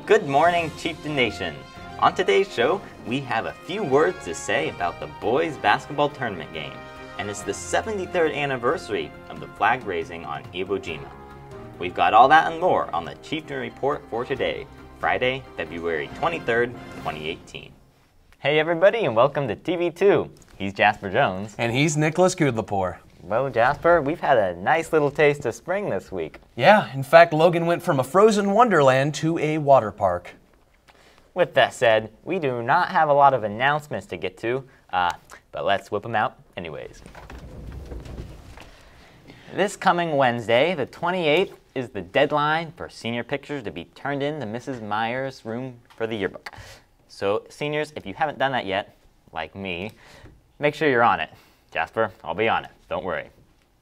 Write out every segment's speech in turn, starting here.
Good morning, Chieftain Nation. On today's show, we have a few words to say about the boys basketball tournament game, and it's the 73rd anniversary of the flag raising on Iwo Jima. We've got all that and more on the Chieftain Report for today, Friday, February 23rd, 2018. Hey everybody, and welcome to TV2. He's Jasper Jones. And he's Nicholas Goodlepore. Well, Jasper, we've had a nice little taste of spring this week. Yeah, in fact, Logan went from a frozen wonderland to a water park. With that said, we do not have a lot of announcements to get to, but let's whip them out anyways. This coming Wednesday, the 28th, is the deadline for senior pictures to be turned in to Mrs. Meyer's room for the yearbook. So, seniors, if you haven't done that yet, like me, make sure you're on it. Jasper, I'll be on it. Don't worry.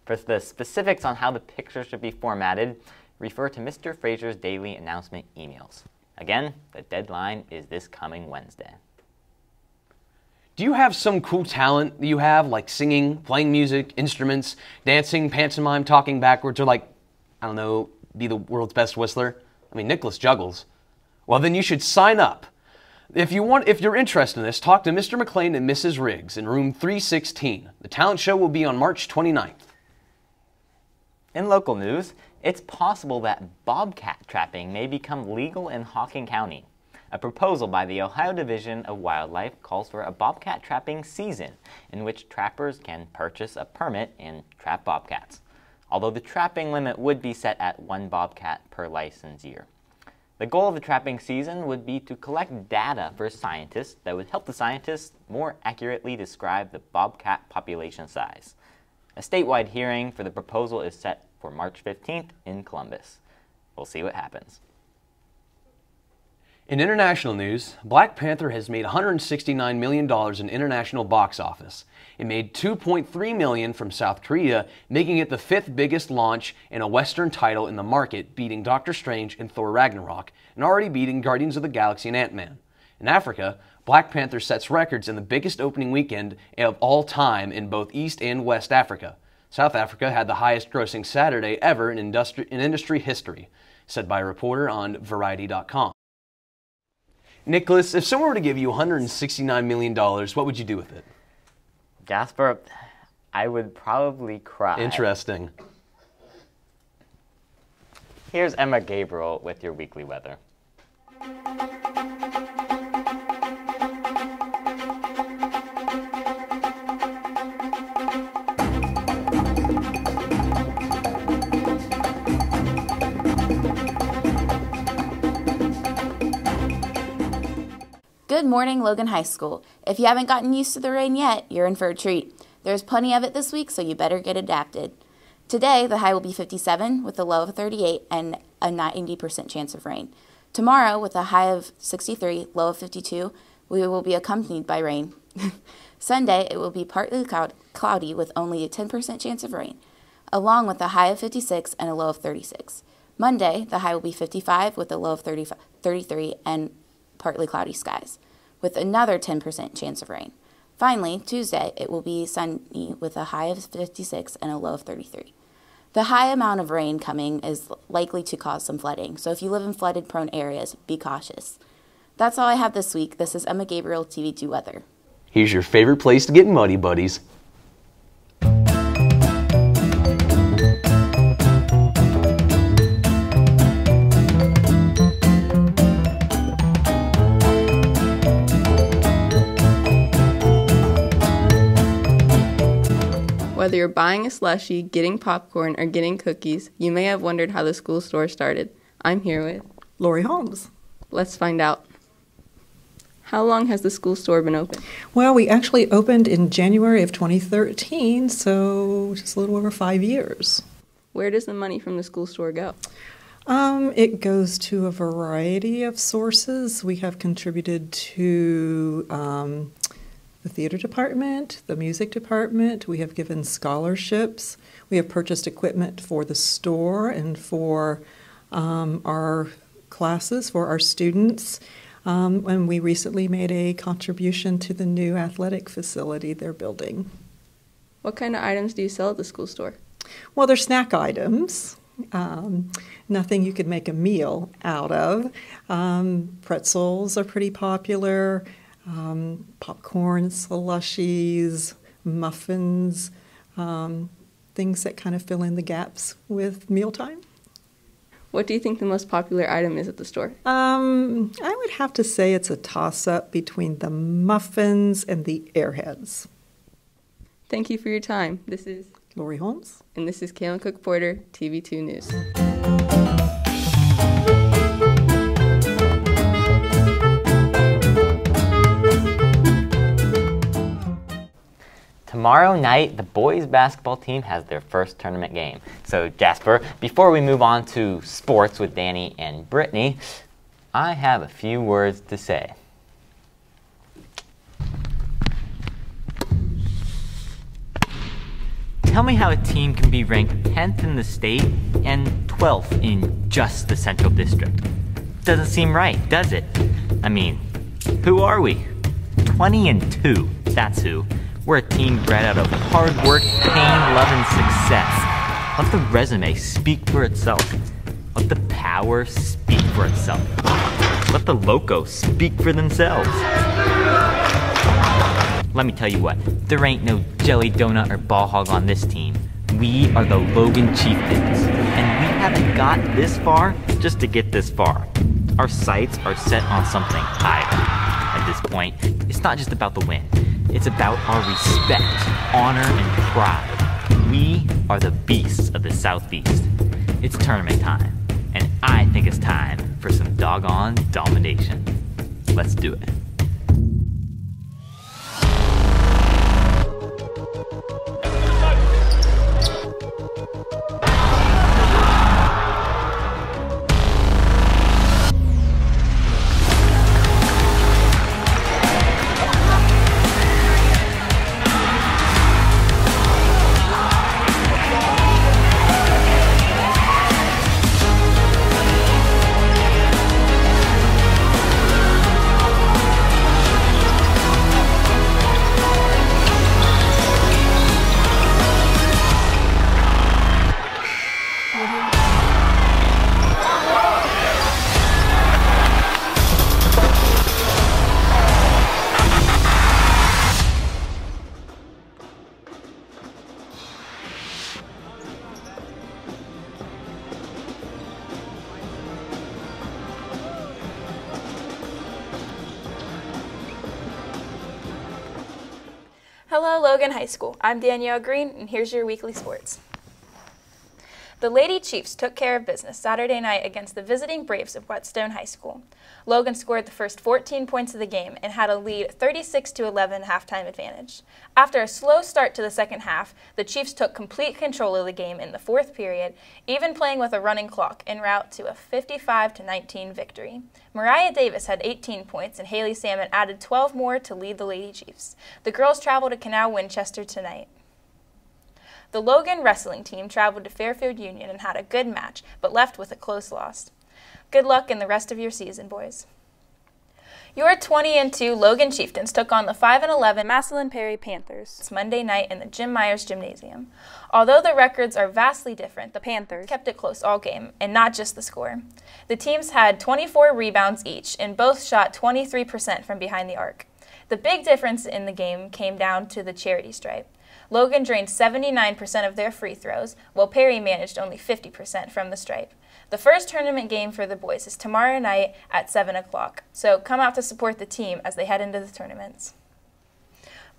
For the specifics on how the pictures should be formatted, refer to Mr. Fraser's daily announcement emails. Again, the deadline is this coming Wednesday. Do you have some cool talent that you have, like singing, playing music, instruments, dancing, pantomime, talking backwards, or like, I don't know, be the world's best whistler? I mean, Nicholas juggles. Well, then you should sign up. If you're interested in this, talk to Mr. McLean and Mrs. Riggs in room 316. The talent show will be on March 29th. In local news, it's possible that bobcat trapping may become legal in Hocking County. A proposal by the Ohio Division of Wildlife calls for a bobcat trapping season in which trappers can purchase a permit and trap bobcats, although the trapping limit would be set at 1 bobcat per license year. The goal of the trapping season would be to collect data for scientists that would help the scientists more accurately describe the bobcat population size. A statewide hearing for the proposal is set for March 15th in Columbus. We'll see what happens. In international news, Black Panther has made $169 million in international box office. It made $2.3 million from South Korea, making it the 5th biggest launch in a Western title in the market, beating Doctor Strange and Thor Ragnarok, and already beating Guardians of the Galaxy and Ant-Man. In Africa, Black Panther sets records in the biggest opening weekend of all time in both East and West Africa. South Africa had the highest grossing Saturday ever in industry history, said by a reporter on Variety.com. Nicholas, if someone were to give you $169 million, what would you do with it? Jasper, I would probably cry. Interesting. Here's Emma Gabriel with your weekly weather. Good morning, Logan High School. If you haven't gotten used to the rain yet, you're in for a treat. There's plenty of it this week, so you better get adapted. Today, the high will be 57 with a low of 38 and a 90% chance of rain. Tomorrow, with a high of 63, low of 52, we will be accompanied by rain. Sunday, it will be partly cloudy with only a 10% chance of rain, along with a high of 56 and a low of 36. Monday, the high will be 55 with a low of 33 and partly cloudy skies, with another 10% chance of rain. Finally, Tuesday, it will be sunny with a high of 56 and a low of 33. The high amount of rain coming is likely to cause some flooding, so if you live in flooded-prone areas, be cautious. That's all I have this week. This is Emma Gabriel, TV2 Weather. Here's your favorite place to get muddy, buddies. Whether you're buying a slushie, getting popcorn, or getting cookies, you may have wondered how the school store started. I'm here with Lori Holmes. Let's find out. How long has the school store been open? Well, we actually opened in January of 2013, so just a little over 5 years. Where does the money from the school store go? It goes to a variety of sources. We have contributed to the theater department, the music department. We have given scholarships. We have purchased equipment for the store and for our classes, for our students. And we recently made a contribution to the new athletic facility they're building. What kind of items do you sell at the school store? Well, they're snack items. Nothing you could make a meal out of. Pretzels are pretty popular, popcorn, slushies, muffins, things that kind of fill in the gaps with mealtime. What do you think the most popular item is at the store? I would have to say it's a toss-up between the muffins and the Airheads. Thank you for your time. This is Lori Holmes. And this is Kaylin Cook Porter, TV2 News. Tomorrow night, the boys basketball team has their first tournament game. So, Jasper, before we move on to sports with Danny and Brittany, I have a few words to say. Tell me how a team can be ranked 10th in the state and 12th in just the Central District. Doesn't seem right, does it? I mean, who are we? 20-2, that's who. We're a team bred out of hard work, pain, love, and success. Let the resume speak for itself. Let the power speak for itself. Let the locos speak for themselves. Let me tell you what, there ain't no jelly donut or ball hog on this team. We are the Logan Chieftains, and we haven't got this far just to get this far. Our sights are set on something higher. At this point, it's not just about the win. It's about our respect, honor, and pride. We are the beasts of the Southeast. It's tournament time, and I think it's time for some doggone domination. Let's do it. Hello, Logan High School. I'm Danielle Green, and here's your weekly sports. The Lady Chiefs took care of business Saturday night against the visiting Braves of Whetstone High School. Logan scored the first 14 points of the game and had a lead 36-11 halftime advantage. After a slow start to the second half, the Chiefs took complete control of the game in the fourth period, even playing with a running clock en route to a 55-19 victory. Mariah Davis had 18 points and Haley Salmon added 12 more to lead the Lady Chiefs. The girls travel to Canal Winchester tonight. The Logan wrestling team traveled to Fairfield Union and had a good match, but left with a close loss. Good luck in the rest of your season, boys. Your 20-2 Logan Chieftains took on the 5-11 Massillon Perry Panthers. It's Monday night in the Jim Myers Gymnasium. Although the records are vastly different, the Panthers kept it close all game, and not just the score. The teams had 24 rebounds each, and both shot 23% from behind the arc. The big difference in the game came down to the charity stripe. Logan drained 79% of their free throws, while Perry managed only 50% from the stripe. The first tournament game for the boys is tomorrow night at 7 o'clock, so come out to support the team as they head into the tournaments.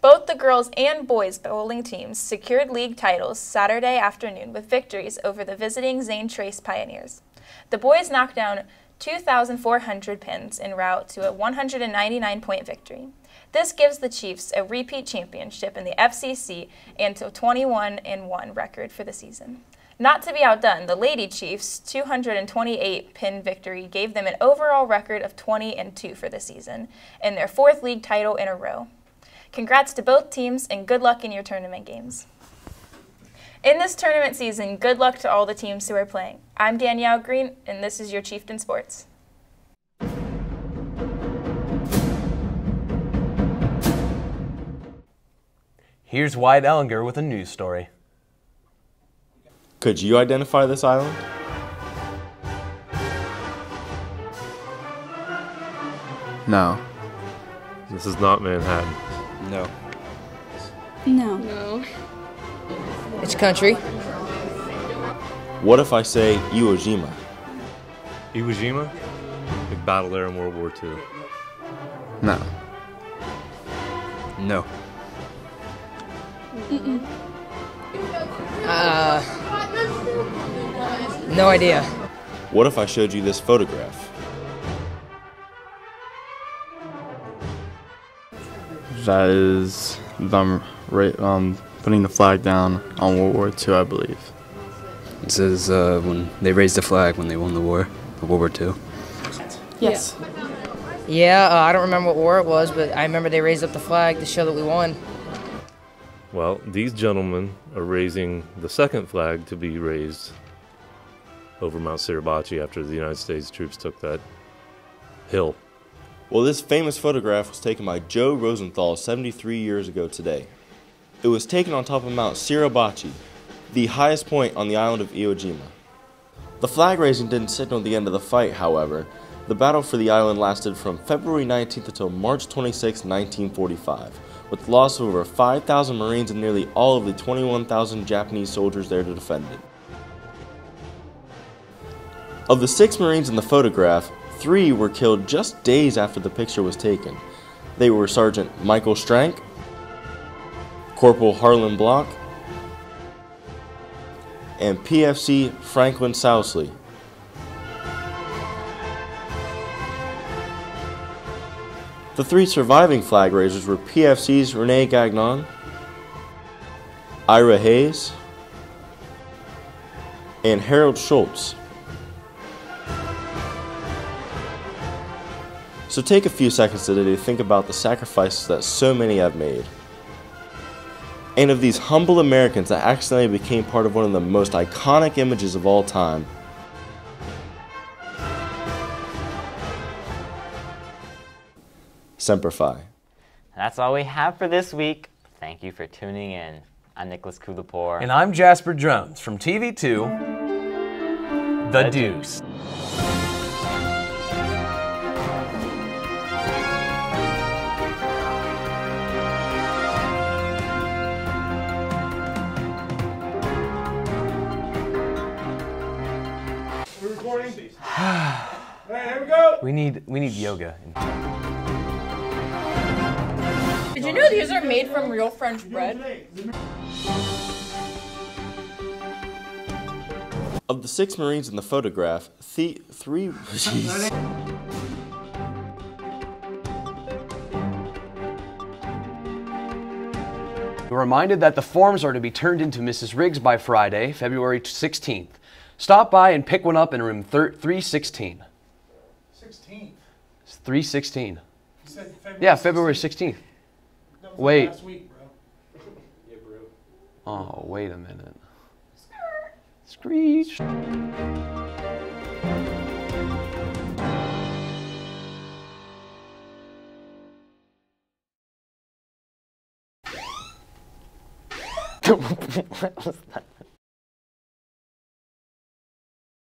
Both the girls and boys bowling teams secured league titles Saturday afternoon with victories over the visiting Zane Trace Pioneers. The boys knocked down 2,400 pins en route to a 199-point victory. This gives the Chiefs a repeat championship in the FCC and a 21-1 record for the season. Not to be outdone, the Lady Chiefs' 228-pin victory gave them an overall record of 20-2 for the season, and their fourth league title in a row. Congrats to both teams, and good luck in your tournament games. In this tournament season, good luck to all the teams who are playing. I'm Danielle Green, and this is your Chieftain Sports. Here's Wyatt Ellinger with a news story. Could you identify this island? No. This is not Manhattan. No. No. No. It's country. What if I say Iwo Jima? Iwo Jima? Big battle there in World War II. No. No. No idea. What if I showed you this photograph? That is them putting the flag down on World War II, I believe. It says when they raised the flag when they won the war, World War II. Yes. Yeah, I don't remember what war it was, but I remember they raised up the flag to show that we won. Well, these gentlemen are raising the second flag to be raised over Mount Suribachi after the United States troops took that hill. Well, this famous photograph was taken by Joe Rosenthal 73 years ago today. It was taken on top of Mount Suribachi, the highest point on the island of Iwo Jima. The flag raising didn't signal the end of the fight, however. The battle for the island lasted from February 19th until March 26, 1945, with the loss of over 5,000 Marines and nearly all of the 21,000 Japanese soldiers there to defend it. Of the 6 Marines in the photograph, 3 were killed just days after the picture was taken. They were Sergeant Michael Strank, Corporal Harlan Block, and PFC Franklin Sousley. The 3 surviving flag raisers were PFC's Renee Gagnon, Ira Hayes, and Harold Schultz. So take a few seconds today to think about the sacrifices that so many have made. And of these humble Americans that accidentally became part of one of the most iconic images of all time. Semper Fi. That's all we have for this week. Thank you for tuning in. I'm Nicholas Kulapur. And I'm Jasper Jones from TV2, The Deuce. We're recording. Alright, here we go. We need yoga. Did you know these are made from real French bread? Of the 6 Marines in the photograph, 3... We're reminded that the forms are to be turned into Mrs. Riggs by Friday, February 16th. Stop by and pick one up in room 316. 16th. It's 316. You said February Yeah, February 16th. That was Wait. last week, bro. Yeah, bro. Oh, wait a minute. Screech. What was that?